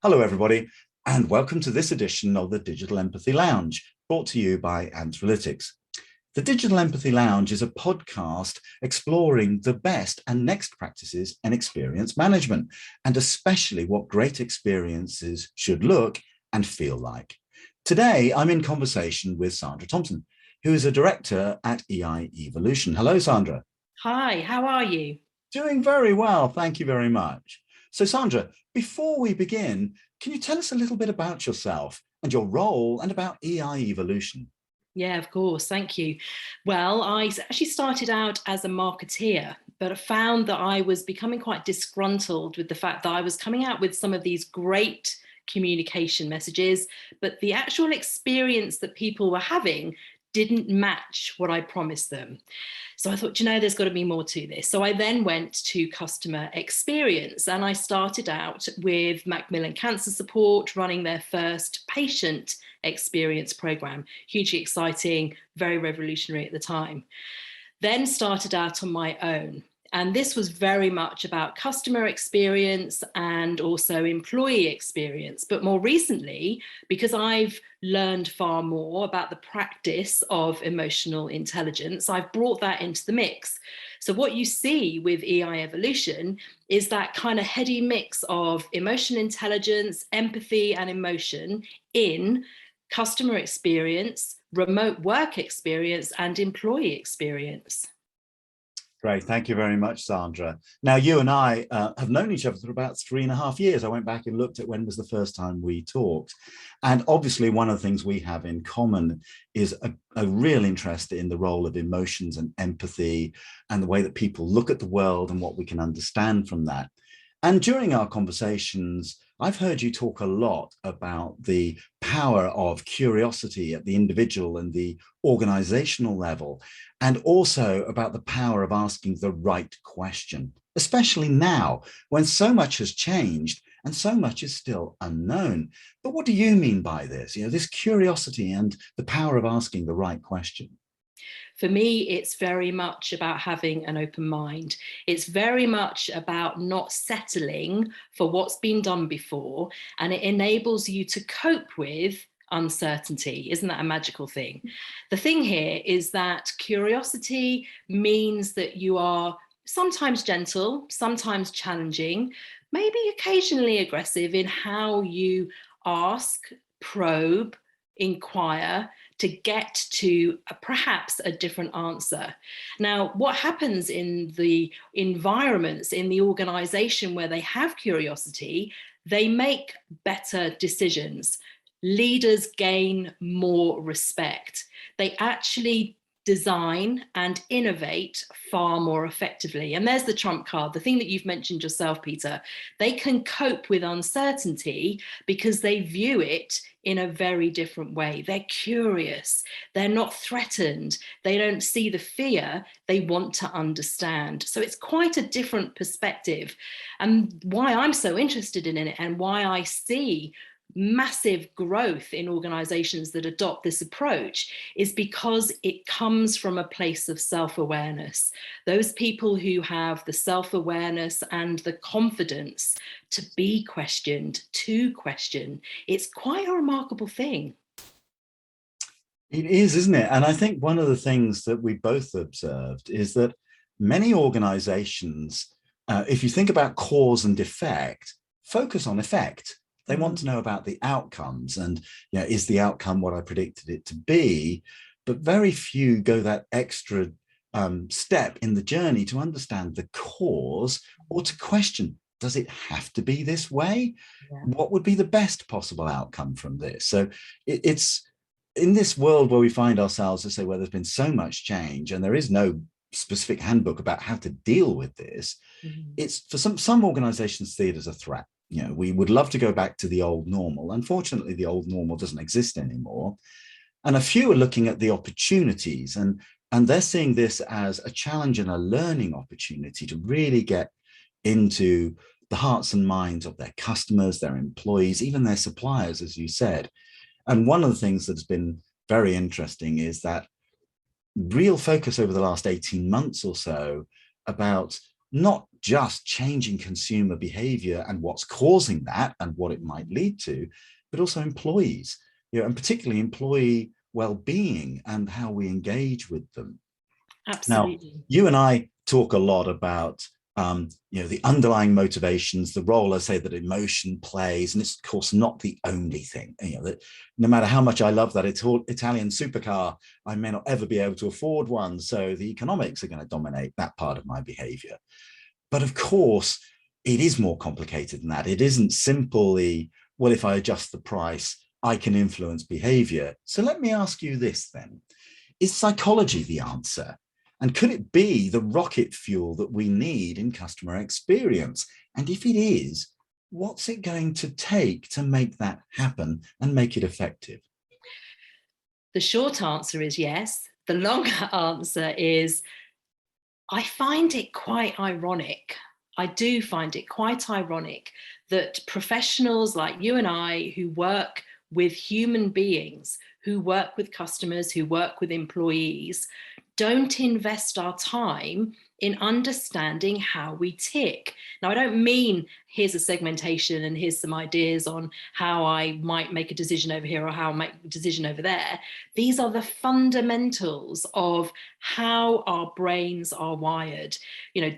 Hello, everybody, and welcome to this edition of the Digital Empathy Lounge, brought to you by Antralytics. The Digital Empathy Lounge is a podcast exploring the best and next practices in experience management, and especially what great experiences should look and feel like. Today, I'm in conversation with Sandra Thompson, who is a director at EI Evolution. Hello, Sandra. Hi, how are you? Doing very well, thank you very much. So Sandra, before we begin, can you tell us a little bit about yourself and your role and about EI Evolution? Yeah, of course. Thank you. Well, I actually started out as a marketeer, but I found that I was becoming quite disgruntled with the fact that I was coming out with some of these great communication messages, but the actual experience that people were having didn't match what I promised them. So I thought, there's got to be more to this. So I then went to customer experience and I started out with Macmillan Cancer Support, running their first patient experience program. Hugely exciting, very revolutionary at the time. Then started out on my own. And this was very much about customer experience and also employee experience. But more recently, because I've learned far more about the practice of emotional intelligence, I've brought that into the mix. So what you see with EI Evolution is that kind of heady mix of emotional intelligence, empathy, and emotion in customer experience, remote work experience, and employee experience. Great, thank you very much, Sandra. Now, you and I have known each other for about 3.5 years. I went back and looked at when was the first time we talked. And obviously, one of the things we have in common is a real interest in the role of emotions and empathy and the way that people look at the world and what we can understand from that. And during our conversations, I've heard you talk a lot about the power of curiosity at the individual and the organizational level, and also about the power of asking the right question, especially now when so much has changed and so much is still unknown. But what do you mean by this? This curiosity and the power of asking the right question. For me, it's very much about having an open mind. It's very much about not settling for what's been done before, and it enables you to cope with uncertainty. Isn't that a magical thing? The thing here is that curiosity means that you are sometimes gentle, sometimes challenging, maybe occasionally aggressive in how you ask, probe, inquire to get to perhaps a different answer. Now, what happens in the environments, in the organization where they have curiosity, they make better decisions. Leaders gain more respect. They actually design and innovate far more effectively. And there's the trump card, the thing that you've mentioned yourself, Peter. They can cope with uncertainty because they view it in a very different way. They're curious. They're not threatened. They don't see the fear. They want to understand. So it's quite a different perspective. And why I'm so interested in it and why I see massive growth in organizations that adopt this approach is because it comes from a place of self-awareness. Those people who have the self-awareness and the confidence to be questioned, to question, it's quite a remarkable thing. It is, isn't it? And I think one of the things that we both observed is that many organizations, if you think about cause and effect, focus on effect. They want to know about the outcomes and, is the outcome what I predicted it to be? But very few go that extra step in the journey to understand the cause or to question, does it have to be this way? Yeah. What would be the best possible outcome from this? So it's in this world where we find ourselves, to say, where there's been so much change and there is no specific handbook about how to deal with this. It's for some organizations see it as a threat. We would love to go back to the old normal. Unfortunately, the old normal doesn't exist anymore. And a few are looking at the opportunities and they're seeing this as a challenge and a learning opportunity to really get into the hearts and minds of their customers, their employees, even their suppliers, as you said. And one of the things that's been very interesting is that real focus over the last 18 months or so about not just changing consumer behavior and what's causing that and what it might lead to, but also employees, and particularly employee well-being and how we engage with them. Now, Absolutely. you and I talk a lot about the underlying motivations, the role, I say, that emotion plays, and it's of course not the only thing. That no matter how much I love that Italian supercar, I may not ever be able to afford one, so the economics are going to dominate that part of my behavior. But of course, it is more complicated than that. It isn't simply, well, if I adjust the price, I can influence behavior. So let me ask you this then. Is psychology the answer? And could it be the rocket fuel that we need in customer experience? And if it is, what's it going to take to make that happen and make it effective? The short answer is yes. The longer answer is I find it quite ironic. I do find it quite ironic that professionals like you and I, who work with human beings, who work with customers, who work with employees, don't invest our time in understanding how we tick. Now, I don't mean here's a segmentation and here's some ideas on how I might make a decision over here or how I make a decision over there. These are the fundamentals of how our brains are wired.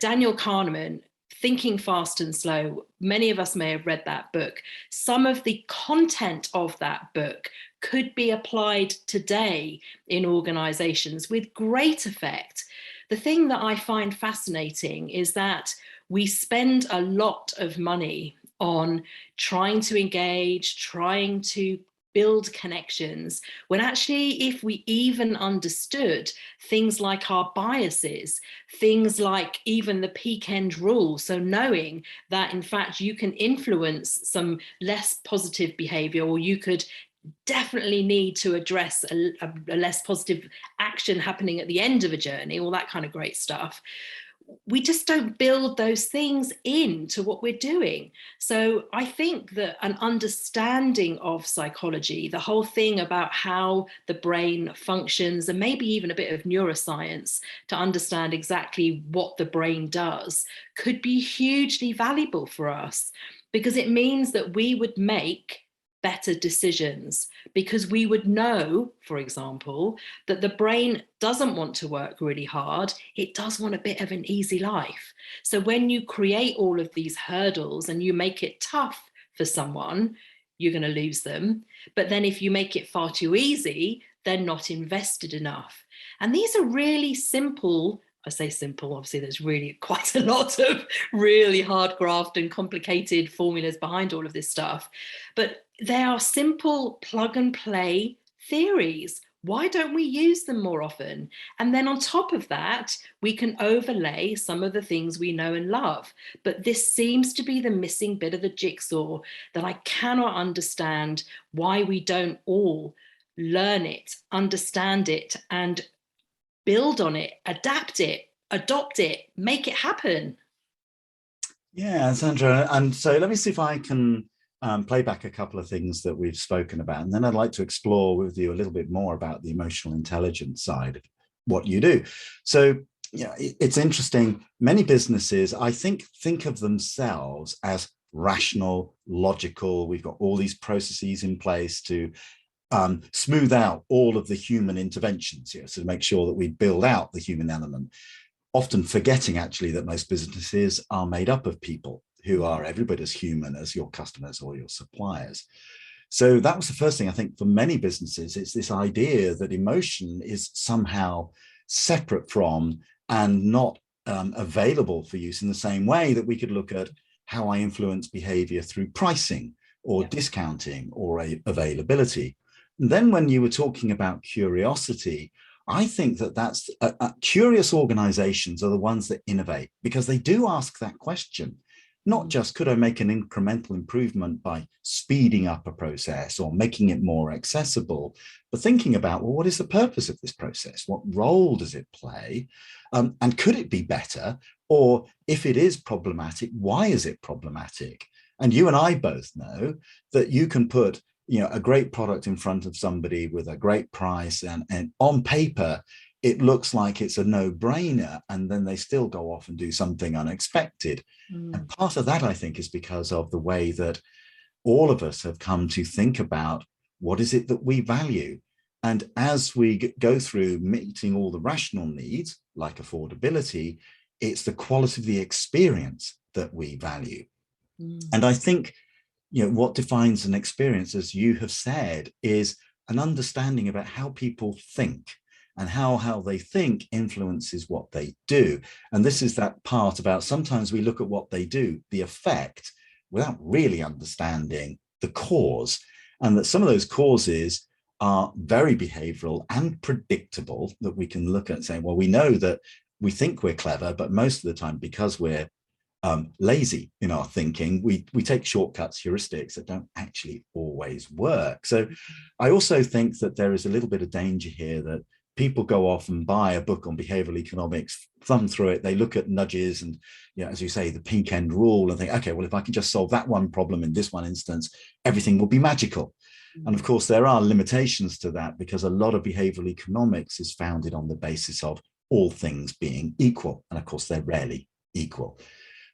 Daniel Kahneman, Thinking Fast and Slow, many of us may have read that book. Some of the content of that book could be applied today in organizations with great effect. The thing that I find fascinating is that we spend a lot of money on trying to engage, trying to build connections, when actually, if we even understood things like our biases, things like even the peak end rule, so knowing that in fact you can influence some less positive behavior, or you could definitely need to address a less positive action happening at the end of a journey, all that kind of great stuff. We just don't build those things into what we're doing. So I think that an understanding of psychology, the whole thing about how the brain functions, and maybe even a bit of neuroscience to understand exactly what the brain does, could be hugely valuable for us, because it means that we would make better decisions, because we would know, for example, that the brain doesn't want to work really hard. It does want a bit of an easy life. So when you create all of these hurdles and you make it tough for someone, you're going to lose them. But then if you make it far too easy, they're not invested enough. And these are really simple. I say simple, obviously there's really quite a lot of really hard graft and complicated formulas behind all of this stuff. But they are simple plug and play theories. Why don't we use them more often? And then on top of that, we can overlay some of the things we know and love. But this seems to be the missing bit of the jigsaw that I cannot understand why we don't all learn it, understand it, and build on it, adapt it, adopt it, make it happen. Yeah, Sandra. And so let me see if I can play back a couple of things that we've spoken about. And then I'd like to explore with you a little bit more about the emotional intelligence side of what you do. So, it's interesting. Many businesses, I think of themselves as rational, logical. We've got all these processes in place to smooth out all of the human interventions, so to make sure that we build out the human element, often forgetting actually that most businesses are made up of people who are every bit as human as your customers or your suppliers. So that was the first thing. I think for many businesses, it's this idea that emotion is somehow separate from and not available for use in the same way that we could look at how I influence behavior through pricing or discounting or availability. And then when you were talking about curiosity, I think that that's curious organizations are the ones that innovate, because they do ask that question. Not just could I make an incremental improvement by speeding up a process or making it more accessible, but thinking about, well, what is the purpose of this process? What role does it play? And could it be better? Or if it is problematic, why is it problematic? And you and I both know that you can put a great product in front of somebody with a great price, and on paper it looks like it's a no-brainer, and then they still go off and do something unexpected. And part of that, I think, is because of the way that all of us have come to think about what is it that we value. And as we go through meeting all the rational needs, like affordability, it's the quality of the experience that we value. And I think, what defines an experience, as you have said, is an understanding about how people think, and how they think influences what they do. And this is that part about sometimes we look at what they do, the effect, without really understanding the cause. And that some of those causes are very behavioral and predictable, that we can look at saying, well, we know that we think we're clever, but most of the time, because we're lazy in our thinking, we take shortcuts, heuristics that don't actually always work. So I also think that there is a little bit of danger here that people go off and buy a book on behavioral economics, thumb through it, they look at nudges and, as you say, the pink end rule, and think, okay, well, if I can just solve that one problem in this one instance, everything will be magical. And of course, there are limitations to that, because a lot of behavioral economics is founded on the basis of all things being equal. And of course, they're rarely equal.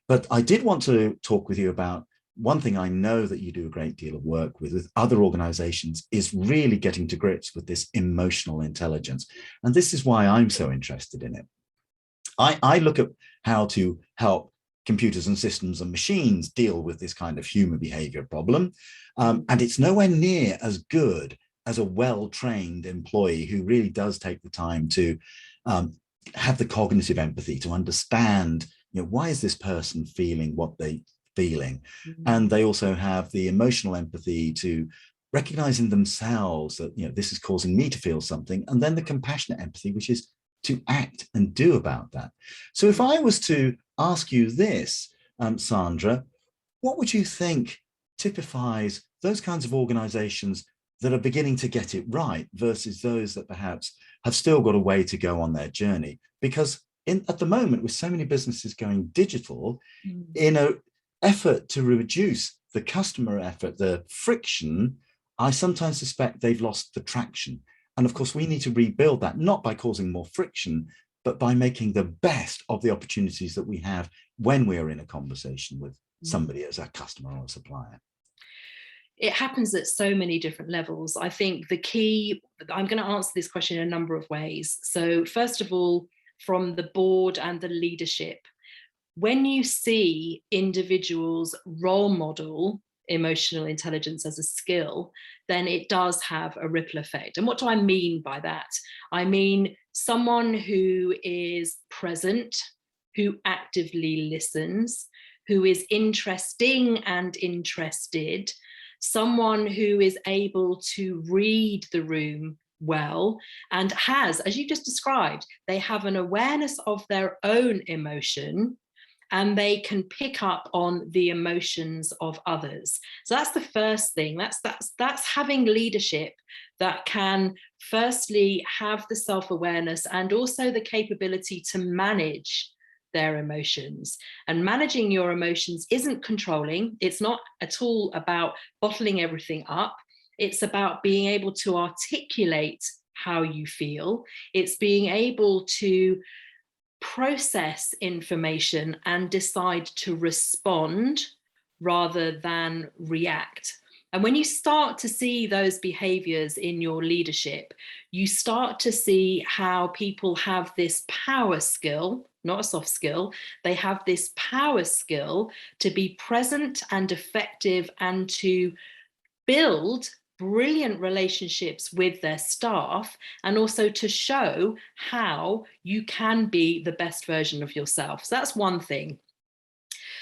But I did want to talk with you about one thing I know that you do a great deal of work with other organizations, is really getting to grips with this emotional intelligence. And this is why I'm so interested in it. I look at how to help computers and systems and machines deal with this kind of human behavior problem. And it's nowhere near as good as a well-trained employee who really does take the time to have the cognitive empathy to understand, why is this person feeling what they feeling? And they also have the emotional empathy to recognize in themselves that, this is causing me to feel something. And then the compassionate empathy, which is to act and do about that. So if I was to ask you this, Sandra, what would you think typifies those kinds of organizations that are beginning to get it right versus those that perhaps have still got a way to go on their journey? Because at the moment, with so many businesses going digital, in an effort to reduce the customer effort, the friction, I sometimes suspect they've lost the traction. And of course, we need to rebuild that, not by causing more friction, but by making the best of the opportunities that we have when we are in a conversation with somebody as a customer or a supplier. It happens at so many different levels. I think the key, I'm going to answer this question in a number of ways. So first of all, from the board and the leadership, when you see individuals role model emotional intelligence as a skill, then it does have a ripple effect. And what do I mean by that? I mean someone who is present, who actively listens, who is interesting and interested, someone who is able to read the room well, and has, as you just described, they have an awareness of their own emotion, and they can pick up on the emotions of others. So that's the first thing. That's having leadership that can firstly have the self-awareness and also the capability to manage their emotions. And managing your emotions isn't controlling. It's not at all about bottling everything up. It's about being able to articulate how you feel. It's being able to process information and decide to respond rather than react. And when you start to see those behaviors in your leadership, you start to see how people have this power skill, not a soft skill, they have this power skill to be present and effective and to build brilliant relationships with their staff, and also to show how you can be the best version of yourself. So that's one thing.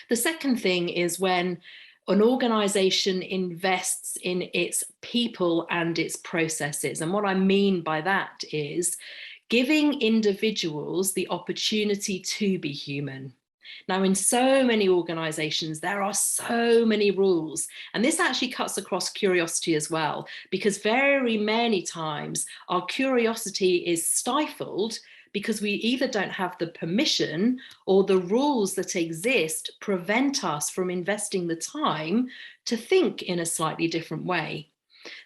The second thing is when an organization invests in its people and its processes. And what I mean by that is giving individuals the opportunity to be human. Now, in so many organizations, there are so many rules, and this actually cuts across curiosity as well, because very many times our curiosity is stifled because we either don't have the permission or the rules that exist prevent us from investing the time to think in a slightly different way.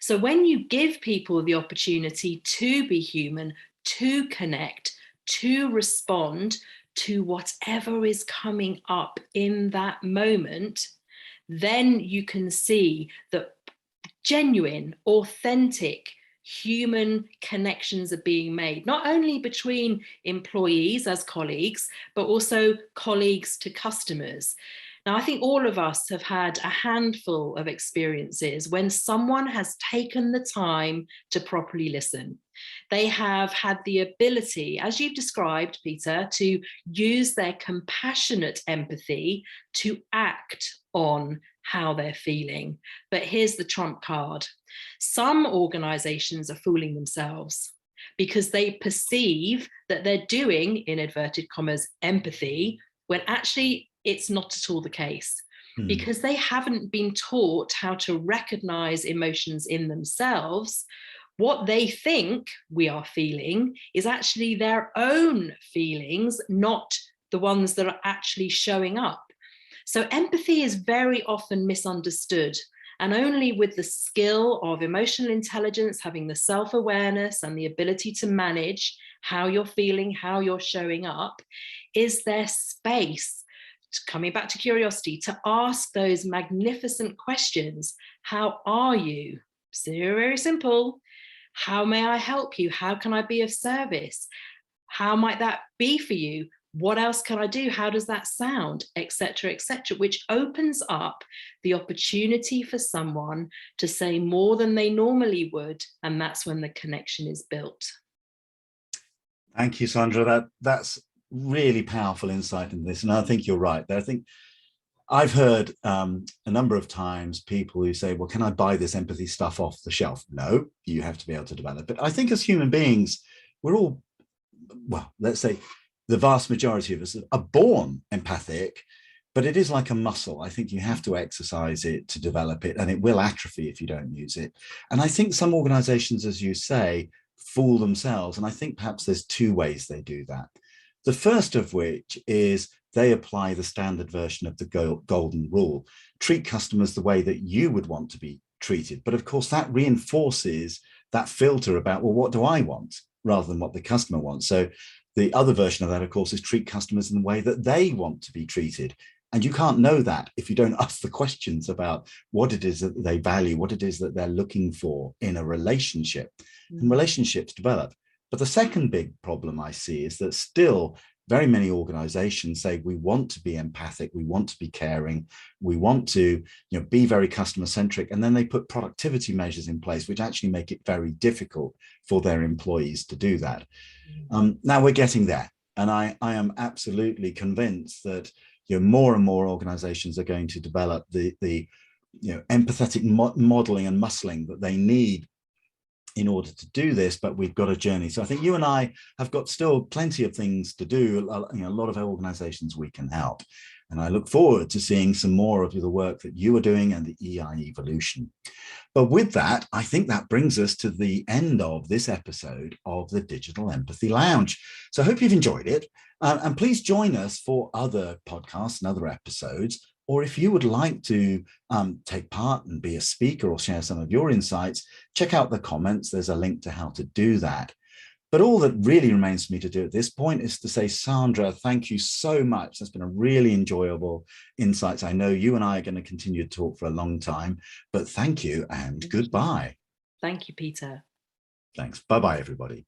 So when you give people the opportunity to be human, to connect, to respond to whatever is coming up in that moment, then you can see that genuine, authentic, human connections are being made, not only between employees as colleagues, but also colleagues to customers. Now, I think all of us have had a handful of experiences when someone has taken the time to properly listen. They have had the ability, as you've described, Peter, to use their compassionate empathy to act on how they're feeling. But here's the trump card. Some organizations are fooling themselves because they perceive that they're doing, in inverted commas, empathy, when actually it's not at all the case, because they haven't been taught how to recognize emotions in themselves. What they think we are feeling is actually their own feelings, not the ones that are actually showing up. So empathy is very often misunderstood, and only with the skill of emotional intelligence, having the self-awareness and the ability to manage how you're feeling, how you're showing up, is there space, coming back to curiosity, to ask those magnificent questions. How are you? Very, very simple. How may I help you? How can I be of service? How might that be for you? What else can I do? How does that sound? Etc., etc., which opens up the opportunity for someone to say more than they normally would. And that's when the connection is built. Thank you, Sandra. That's really powerful insight in this. And I think you're right. I think I've heard a number of times people who say, well, can I buy this empathy stuff off the shelf? No, you have to be able to develop it. I think as human beings, we're all, well, let's say the vast majority of us are born empathic, but it is like a muscle. I think you have to exercise it to develop it, and it will atrophy if you don't use it. And I think some organizations, as you say, fool themselves. And I think perhaps there's two ways they do that. The first of which is they apply the standard version of the golden rule. Treat customers the way that you would want to be treated. But of course, that reinforces that filter about, well, what do I want, rather than what the customer wants. So the other version of that, of course, is treat customers in the way that they want to be treated. And you can't know that if you don't ask the questions about what it is that they value, what it is that they're looking for in a relationship. And relationships develop. But the second big problem I see is that still very many organizations say we want to be empathic, we want to be caring, we want to be very customer centric, and then they put productivity measures in place which actually make it very difficult for their employees to do that. Now we're getting there, and I am absolutely convinced that more and more organizations are going to develop the empathetic modeling and muscling that they need in order to do this, but we've got a journey. So I think you and I have got still plenty of things to do, a lot of organizations we can help. And I look forward to seeing some more of the work that you are doing and the EI evolution. But with that, I think that brings us to the end of this episode of the Digital Empathy Lounge. So I hope you've enjoyed it. And please join us for other podcasts and other episodes. Or if you would like to take part and be a speaker or share some of your insights, check out the comments. There's a link to how to do that. But all that really remains for me to do at this point is to say, Sandra, thank you so much. That's been a really enjoyable insights. I know you and I are going to continue to talk for a long time, but thank you and goodbye. Thank you, Peter. Thanks. Bye-bye, everybody.